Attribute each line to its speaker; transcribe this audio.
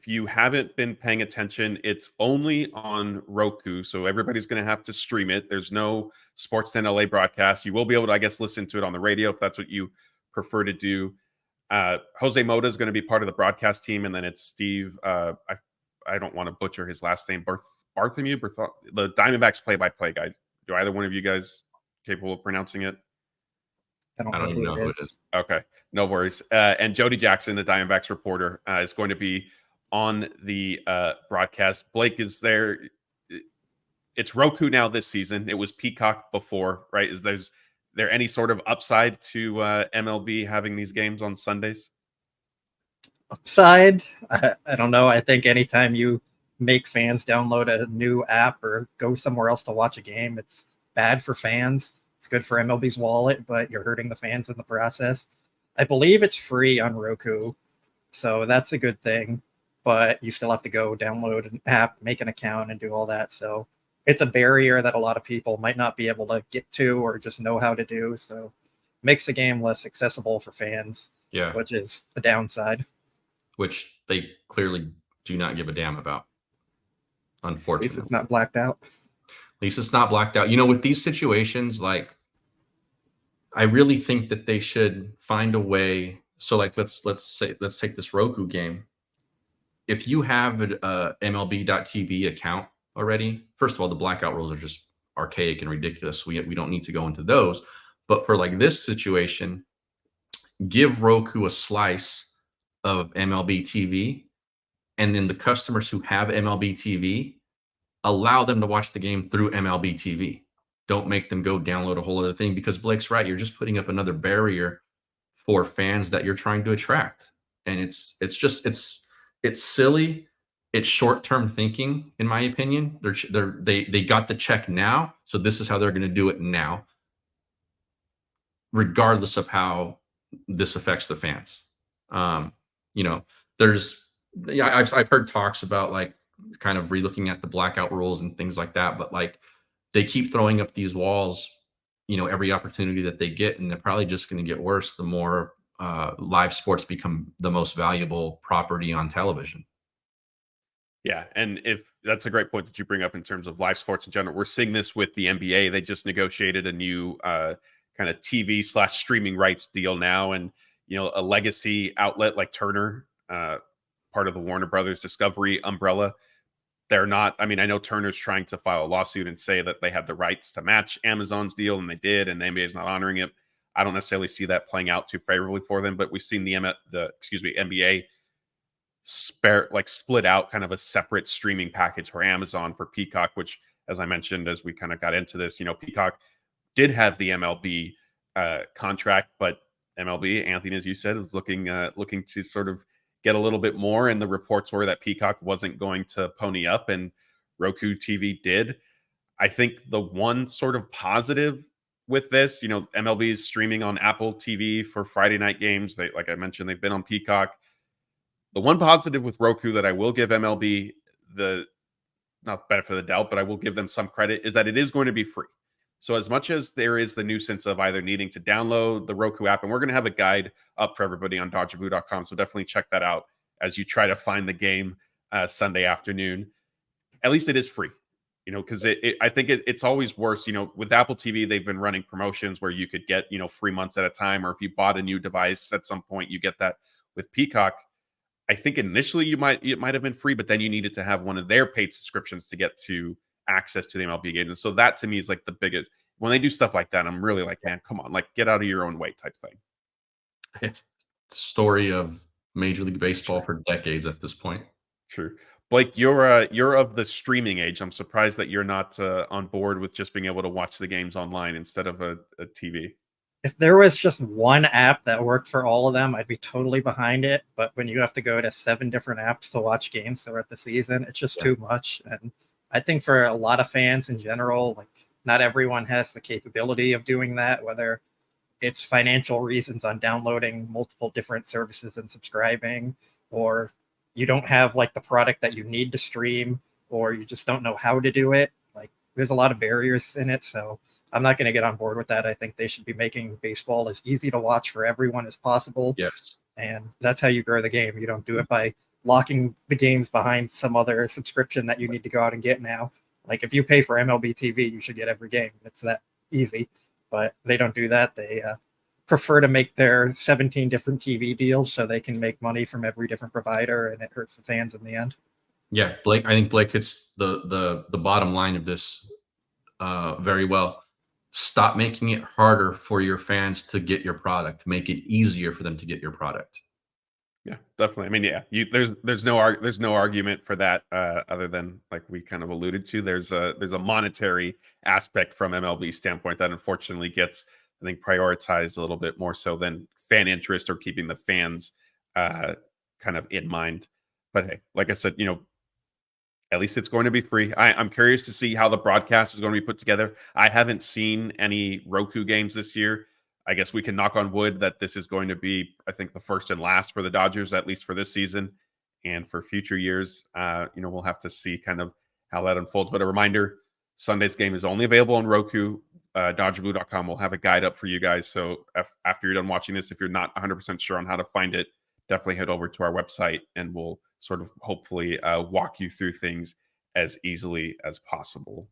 Speaker 1: if you haven't been paying attention, it's only on Roku, so everybody's going to have to stream it. There's no Sports 10 LA broadcast. You will be able to, I guess, listen to it on the radio if that's what you prefer to do. Jose Mota is going to be part of the broadcast team, and then it's Steve. I don't want to butcher his last name. Bartholomew, the Diamondbacks play-by-play guy. Do either one of you guys capable of pronouncing it?
Speaker 2: I don't even know who it is.
Speaker 1: Okay, no worries. And Jody Jackson, the Diamondbacks reporter, is going to be on the broadcast. Blake is there. It's Roku now this season. It was Peacock before, right? Is there any sort of upside to MLB having these games on Sundays?
Speaker 2: Upside? I don't know. I think anytime you make fans download a new app or go somewhere else to watch a game, it's bad for fans. It's good for MLB's wallet, but you're hurting the fans in the process. I believe it's free on Roku, so that's a good thing. But you still have to go download an app, make an account, and do all that. So it's a barrier that a lot of people might not be able to get to or just know how to do. So it makes the game less accessible for fans, which is a downside.
Speaker 3: Which they clearly do not give a damn about, unfortunately.
Speaker 2: At least it's not blacked out.
Speaker 3: With these situations, like, I really think that they should find a way. So, like, let's take this Roku game. If you have an MLB.TV account already, first of all, the blackout rules are just archaic and ridiculous. We don't need to go into those. But for like this situation, give Roku a slice of MLB TV, and then the customers who have MLB TV, allow them to watch the game through MLB TV. Don't make them go download a whole other thing, because Blake's right. You're just putting up another barrier for fans that you're trying to attract. And it's silly. It's short-term thinking, in my opinion. They got the check now, so this is how they're going to do it now, regardless of how this affects the fans. I've heard talks about like kind of relooking at the blackout rules and things like that, but like they keep throwing up these walls, every opportunity that they get, and they're probably just going to get worse the more live sports become the most valuable property on television.
Speaker 1: Yeah, and if that's a great point that you bring up in terms of live sports in general. We're seeing this with the NBA. They just negotiated a new kind of TV/streaming rights deal now, and a legacy outlet like Turner, part of the Warner Brothers Discovery umbrella. They're not, I know Turner's trying to file a lawsuit and say that they have the rights to match Amazon's deal, and they did, and the NBA is not honoring it. I don't necessarily see that playing out too favorably for them, but we've seen the NBA split out kind of a separate streaming package for Amazon for Peacock, which, as I mentioned, as we kind of got into this, Peacock did have the MLB contract, but MLB, Anthony, as you said, is looking to sort of get a little bit more, and the reports were that Peacock wasn't going to pony up, and Roku TV did. I think the one sort of positive with this, MLB is streaming on Apple TV for Friday night games. They, like I mentioned, they've been on Peacock. The one positive with Roku that I will give MLB not benefit of the doubt, but I will give them some credit, is that it is going to be free. So as much as there is the nuisance of either needing to download the Roku app, and we're going to have a guide up for everybody on DodgerBlue.com, so definitely check that out as you try to find the game Sunday afternoon. At least it is free, because I think it's always worse. With Apple TV, they've been running promotions where you could get, 3 months at a time, or if you bought a new device at some point, you get that. With Peacock, I think initially it might have been free, but then you needed to have one of their paid subscriptions to get to access to the MLB games. And so that to me is like the biggest, when they do stuff like that, I'm really like, man, come on, like get out of your own way type thing.
Speaker 3: It's the story of Major League Baseball for decades at this point.
Speaker 1: True. Blake, you're of the streaming age. I'm surprised that you're not on board with just being able to watch the games online instead of a TV.
Speaker 2: If there was just one app that worked for all of them, I'd be totally behind it. But when you have to go to 7 different apps to watch games throughout the season, it's just too much. And I think for a lot of fans in general, like not everyone has the capability of doing that, whether it's financial reasons on downloading multiple different services and subscribing, or you don't have like the product that you need to stream, or you just don't know how to do it. Like there's a lot of barriers in it. So I'm not going to get on board with that. I think they should be making baseball as easy to watch for everyone as possible.
Speaker 3: Yes.
Speaker 2: And that's how you grow the game. You don't do it by locking the games behind some other subscription that you need to go out and get now. Like if you pay for MLB TV, you should get every game. It's that easy. But they don't do that. They prefer to make their 17 different TV deals so they can make money from every different provider, and it hurts the fans in the end.
Speaker 3: Yeah, Blake. I think Blake hits the bottom line of this very well. Stop making it harder for your fans to get your product. Make it easier for them to get your product.
Speaker 1: Yeah, definitely. I mean, yeah, there's no argument for that other than, like we kind of alluded to, there's a monetary aspect from MLB standpoint that unfortunately gets, I think, prioritized a little bit more so than fan interest or keeping the fans kind of in mind. But hey, like I said, at least it's going to be free. I'm curious to see how the broadcast is going to be put together. I haven't seen any Roku games this year. I guess we can knock on wood that this is going to be, I think, the first and last for the Dodgers, at least for this season. And for future years, we'll have to see kind of how that unfolds. But a reminder, Sunday's game is only available on Roku. DodgerBlue.com will have a guide up for you guys. So after you're done watching this, if you're not 100% sure on how to find it, definitely head over to our website and we'll sort of hopefully walk you through things as easily as possible.